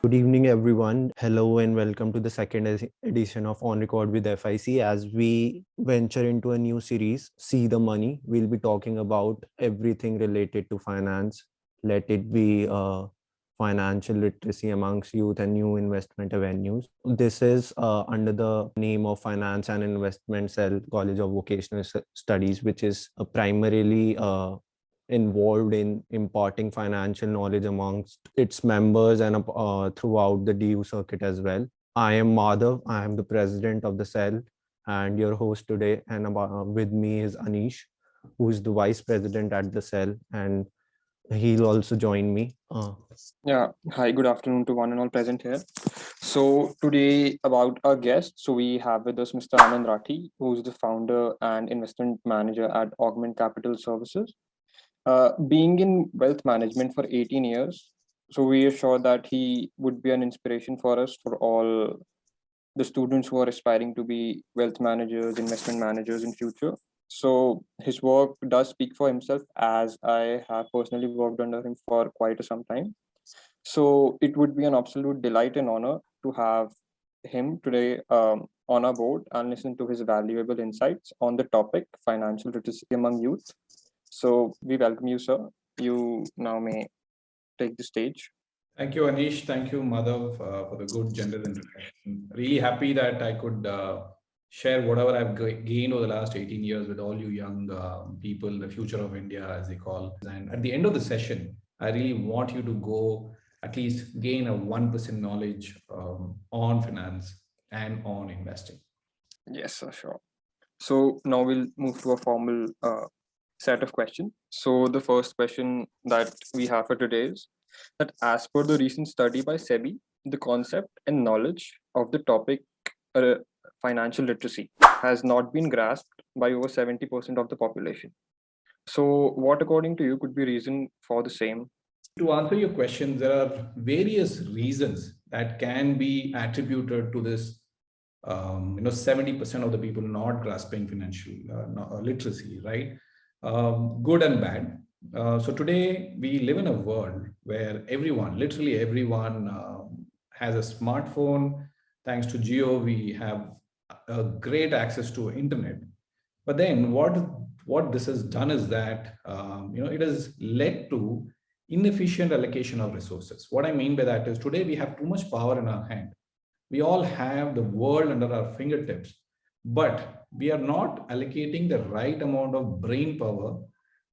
Good evening, everyone. Hello, and welcome to the second edition of On Record with FIC. As we venture into a new series, See the Money, we'll be talking about everything related to finance. Let it be financial literacy amongst youth and new investment avenues. This is under the name of Finance and Investment Cell College of Vocational Studies, which is primarily involved in imparting financial knowledge amongst its members and throughout the DU circuit as well. I am Madhav. I am the president of the cell and your host today. And with me is Anish, who is the vice president at the cell, and he'll also join me. Yeah, hi, good afternoon to one and all present here. So today about our guest, so we have with us Mr. Anand Rathi, who's the founder and investment manager at Augment Capital Services. Being in wealth management for 18 years, so we are sure that he would be an inspiration for us, for all the students who are aspiring to be wealth managers, investment managers in future. So his work does speak for himself, as I have personally worked under him for quite some time. So it would be an absolute delight and honor to have him today on our board and listen to his valuable insights on the topic financial literacy among youth. So we welcome you, sir. You now may take the stage. Thank you, Anish. Thank you, Madhav, for the good general introduction. Really happy that I could share whatever I've gained over the last 18 years with all you young people, the future of India, as they call. And at the end of the session, I really want you to go at least gain a 1% knowledge on finance and on investing. Yes, sir, sure. So now we'll move to a formal set of questions. So the first question that we have for today is that as per the recent study by SEBI, the concept and knowledge of the topic financial literacy has not been grasped by over 70% of the population. So what, according to you, could be reason for the same? To answer your question, there are various reasons that can be attributed to this 70% of the people not grasping financial literacy, right? Good and bad. So today we live in a world where everyone, literally everyone, has a smartphone. Thanks to Geo, we have a great access to internet. But then what this has done is that it has led to inefficient allocation of resources. What I mean by that is today we have too much power in our hand. We all have the world under our fingertips, but we are not allocating the right amount of brain power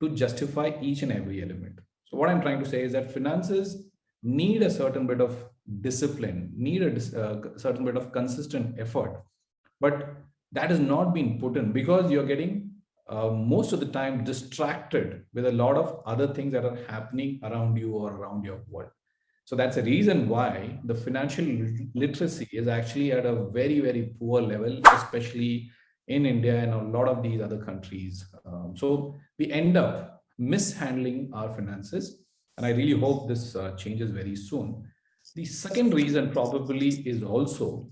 to justify each and every element. So what I'm trying to say is that finances need a certain bit of discipline, need a certain bit of consistent effort, but that has not been put in because you're getting most of the time distracted with a lot of other things that are happening around you or around your world. So that's a reason why the financial literacy is actually at a very, very poor level, especially in India and a lot of these other countries. So we end up mishandling our finances. And I really hope this changes very soon. The second reason probably is also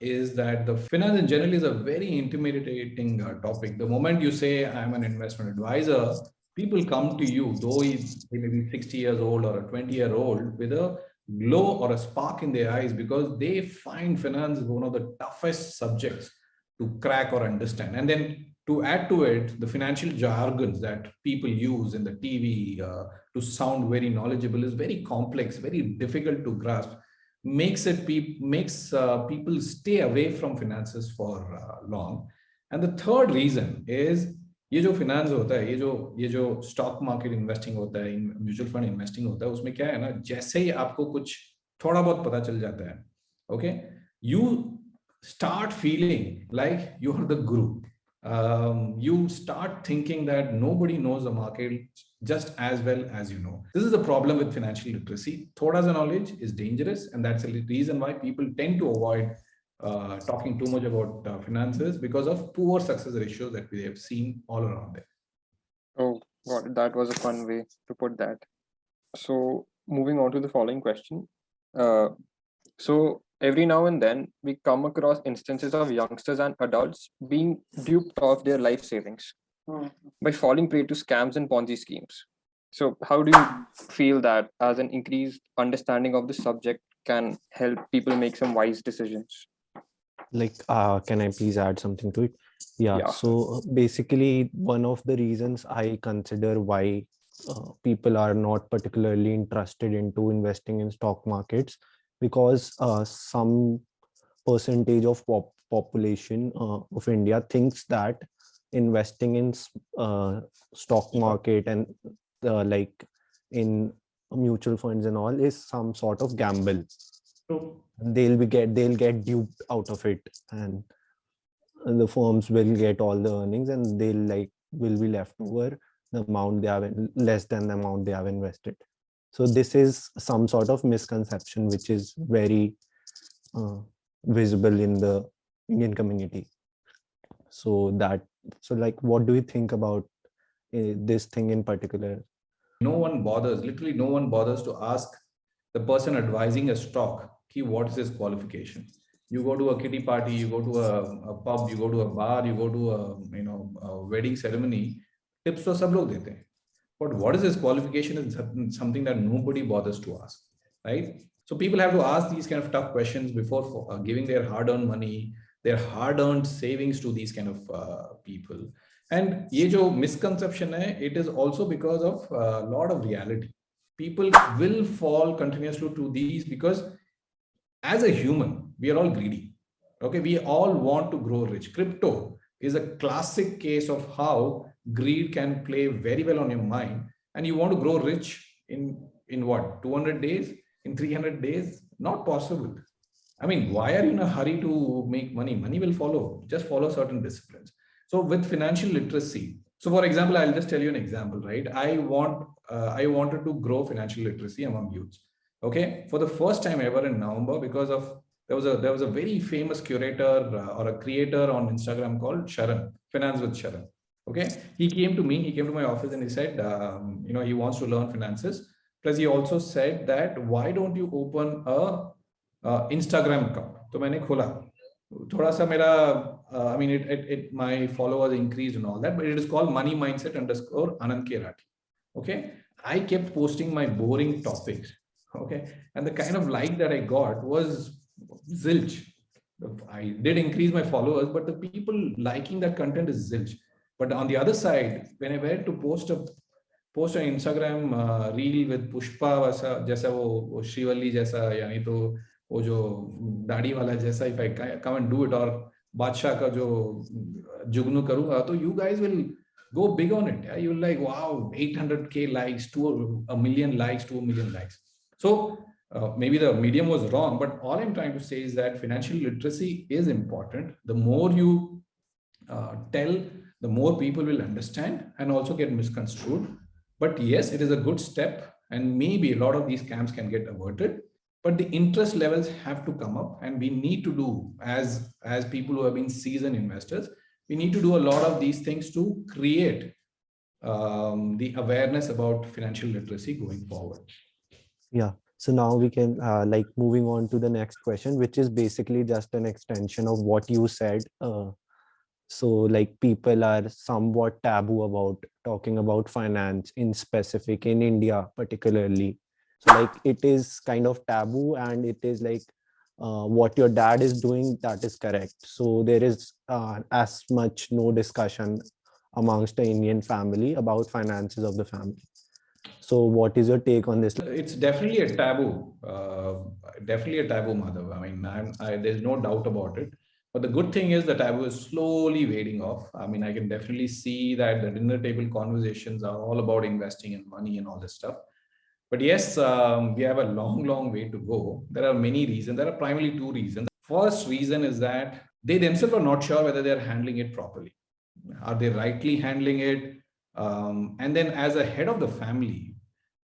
is that the finance in general is a very intimidating topic. The moment you say I'm an investment advisor, people come to you, though he's maybe 60 years old or a 20-year-old, with a glow or a spark in their eyes because they find finance one of the toughest subjects to crack or understand. And then to add to it, the financial jargons that people use in the TV to sound very knowledgeable is very complex, very difficult to grasp, makes people stay away from finances for long. And the third reason is ये जो finance होता है, ये जो stock market investing होता है, mutual fund investing होता है, उसमें क्या है ना, जैसे ही आपको कुछ थोड़ा बहुत पता चल जाता है, okay, you start feeling like you are the guru. You start thinking that nobody knows the market just as well as you know. This is the problem with financial literacy. Thoda sa knowledge is dangerous, and that's the reason why people tend to avoid talking too much about finances because of poor success ratios that we have seen all around there. Oh, God, that was a fun way to put that. So moving on to the following question. So every now and then we come across instances of youngsters and adults being duped of their life savings by falling prey to scams and Ponzi schemes. So how do you feel that as an increased understanding of the subject can help people make some wise decisions? Like, can I please add something to it? Yeah, Yeah. so basically, one of the reasons I consider why people are not particularly interested into investing in stock markets, because some percentage of population of India thinks that investing in stock market and like in mutual funds and all is some sort of gamble. So They'll get duped out of it, and the firms will get all the earnings, and they'll like will be left over the amount they have less than the amount they have invested. So this is some sort of misconception which is very uh, visible in the Indian community. So that, so like, what do you think about this thing in particular? no one bothers, literally no one bothers to ask the person advising a stock, what is his qualification? You go to a kitty party, you go to a pub, you go to a bar, you go to a wedding ceremony, tips to sab log dete hain. But what is his qualification is something that nobody bothers to ask, right? So people have to ask these kind of tough questions before giving their hard-earned money, their hard-earned savings to these kind of people. And ये जो misconception है, it is also because of a lot of reality. People will fall continuously to these because as a human, we are all greedy. Okay, we all want to grow rich. Crypto is a classic case of how greed can play very well on your mind, and you want to grow rich in what, 200 days, in 300 days? Not possible. I mean, why are you in a hurry to make money? Money will follow. Just follow certain disciplines. So with financial literacy, so for example, I'll just tell you an example, right? I wanted to grow financial literacy among youths. Okay, for the first time ever in November, because of there was a very famous curator or a creator on Instagram called Sharan, Finance with Sharan. Okay, he came to me, he came to my office, and he said, he wants to learn finances. Plus, he also said that why don't you open a Instagram account तो मैंने खोला थोड़ा सा मेरा I mean it my followers increased and all that, but it is called money mindset underscore Anand K Rathi. Okay, I kept posting my boring topics. Okay, and the kind of like that I got was zilch. I did increase my followers, but the people liking that content is zilch. But on the other side, when I went to post an Instagram reel with Pushpa वैसा जैसा वो श्रीवल्ली जैसा यानी तो वो जो दाढ़ी वाला जैसा if I come and do it और बादशाह का जो जुगनू करूंगा तो you guys will go big on it. Yeah? You'll like, wow, 800K likes to a million likes to a million likes. So maybe the medium was wrong, but all I'm trying to say is that financial literacy is important. The more you tell, the more people will understand and also get misconstrued. But yes, it is a good step, and maybe a lot of these scams can get averted. But the interest levels have to come up, and we need to do as people who have been seasoned investors, we need to do a lot of these things to create the awareness about financial literacy going forward. Yeah. So now we can like moving on to the next question, which is basically just an extension of what you said. So like people are somewhat taboo about talking about finance in specific in India particularly. So like it is kind of taboo, and it is like what your dad is doing, that is correct. So there is as much no discussion amongst the Indian family about finances of the family. So what is your take on this? It's definitely a taboo, Madhav. I mean, there's no doubt about it. But the good thing is the taboo is slowly fading off. I mean, I can definitely see that the dinner table conversations are all about investing in money and all this stuff. But yes, we have a long, long way to go. There are many reasons. There are primarily two reasons. First reason is that they themselves are not sure whether they're handling it properly. Are they rightly handling it? And then as a head of the family,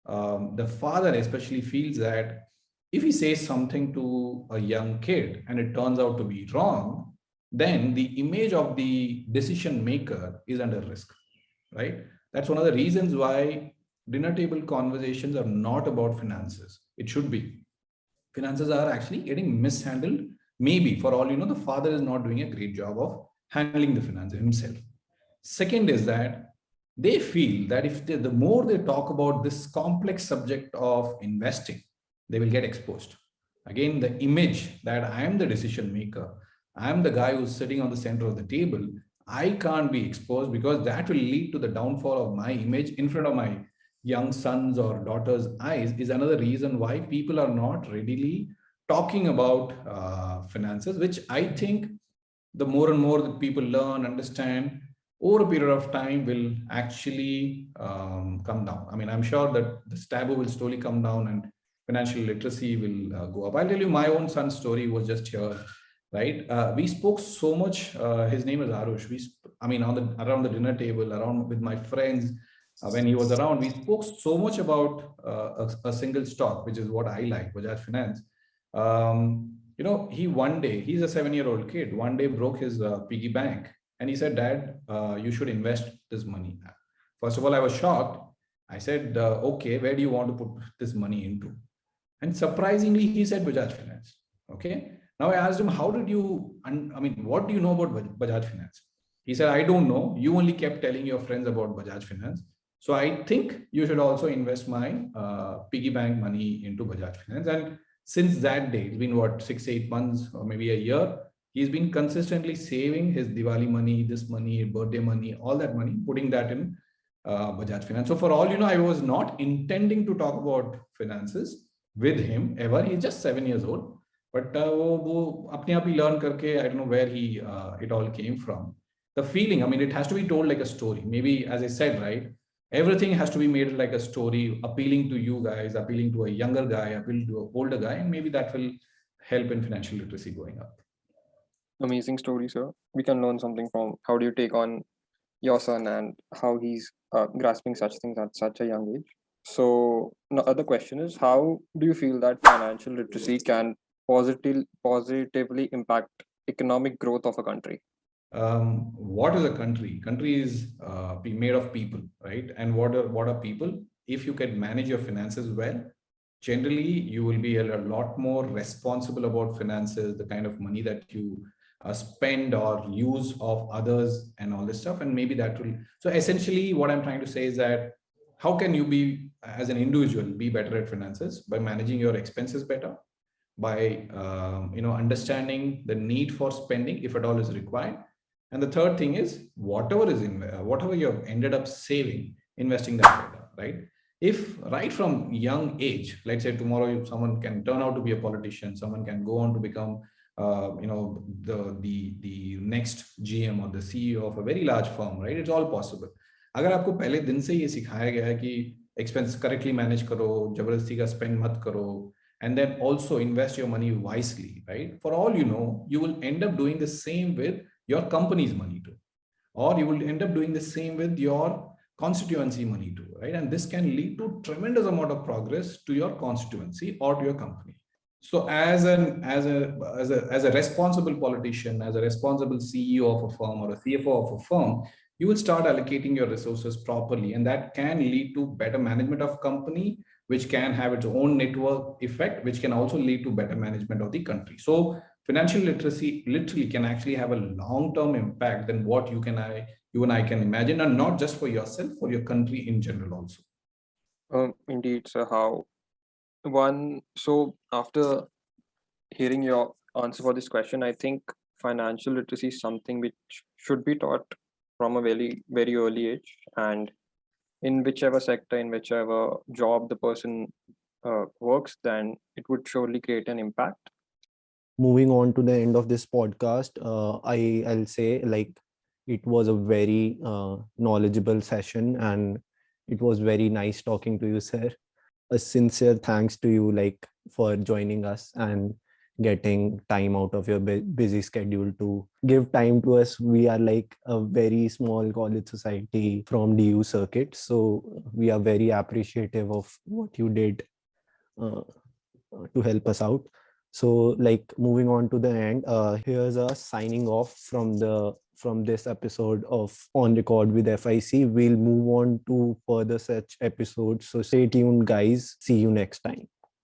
the father especially feels that if he says something to a young kid and it turns out to be wrong, then the image of the decision maker is under risk, right? That's one of the reasons why dinner table conversations are not about finances. It should be. Finances are actually getting mishandled. Maybe for all you know, the father is not doing a great job of handling the finances himself. Second is that they feel that if the more they talk about this complex subject of investing, they will get exposed. Again, the image that I am the decision maker, I am the guy who's sitting on the center of the table, I can't be exposed, because that will lead to the downfall of my image in front of my young sons or daughters' eyes, is another reason why people are not readily talking about finances, which I think the more and more that people learn, understand, over a period of time will actually come down. I mean, I'm sure that the taboo will slowly come down and financial literacy will go up. I'll tell you my own son's story. Was just here, right? We spoke so much. His name is Arush. I mean, around the dinner table, around with my friends, when he was around, we spoke so much about a single stock, which is what I like, Bajaj Finance. He's a 7-year-old kid. One day broke his piggy bank, and he said, "Dad, you should invest this money." First of all, I was shocked. I said, "Okay, where do you want to put this money into?" And surprisingly, he said Bajaj Finance. Okay. Now I asked him, "How did you? I mean, what do you know about Bajaj Finance?" He said, "I don't know. You only kept telling your friends about Bajaj Finance. So I think you should also invest my piggy bank money into Bajaj Finance." And since that day, it's been what, 6-8 months or maybe a year, he's been consistently saving his Diwali money, this money, birthday money, all that money, putting that in Bajaj Finance. So for all you know, I was not intending to talk about finances with him ever. He's just 7 years old. But वो अपने आप ही learn करके, I don't know where it all came from. The feeling, I mean, it has to be told like a story. Maybe, as I said, right, everything has to be made like a story, appealing to you guys, appealing to a younger guy, appealing to an older guy, and maybe that will help in financial literacy going up. Amazing story, sir. We can learn something from how do you take on your son and how he's grasping such things at such a young age. So, the other question is, how do you feel that financial literacy can positively impact economic growth of a country? What is a country? Country is made of people, right? And what are people? If you can manage your finances well, generally you will be a lot more responsible about finances, the kind of money that you spend or use of others and all this stuff. And maybe that will. So essentially, what I'm trying to say is that how can you be, as an individual, be better at finances? By managing your expenses better, by understanding the need for spending if at all is required. And the third thing is whatever you have ended up saving, investing that better, right? If right from young age, let's say tomorrow someone can turn out to be a politician, someone can go on to become the next GM or the CEO of a very large firm, right? It's all possible. अगर आपको पहले दिन से ये सिखाया गया है कि expenses correctly manage करो, जबरदस्ती का spend मत करो, and then also invest your money wisely, right? For all you know, you will end up doing the same with your company's money too, or you will end up doing the same with your constituency money too, right? And this can lead to tremendous amount of progress to your constituency or to your company. So as a responsible politician, as a responsible CEO of a firm or a CFO of a firm, you will start allocating your resources properly, and that can lead to better management of company, which can have its own network effect, which can also lead to better management of the country. So financial literacy literally can actually have a long-term impact than what you and I can imagine, and not just for yourself, for your country in general also. Indeed, sir. So after hearing your answer for this question, I think financial literacy is something which should be taught from a very, very early age, and in whichever sector, in whichever job the person works, then it would surely create an impact. Moving on to the end of this podcast, I'll say, like, it was a very knowledgeable session, and it was very nice talking to you, sir. A sincere thanks to you, like, for joining us and getting time out of your busy schedule to give time to us. We are like a very small college society from DU circuit, so we are very appreciative of what you did to help us out. So, like, moving on to the end, here's us signing off from this episode of On Record with FIC. We'll move on to further such episodes, so stay tuned, guys. See you next time.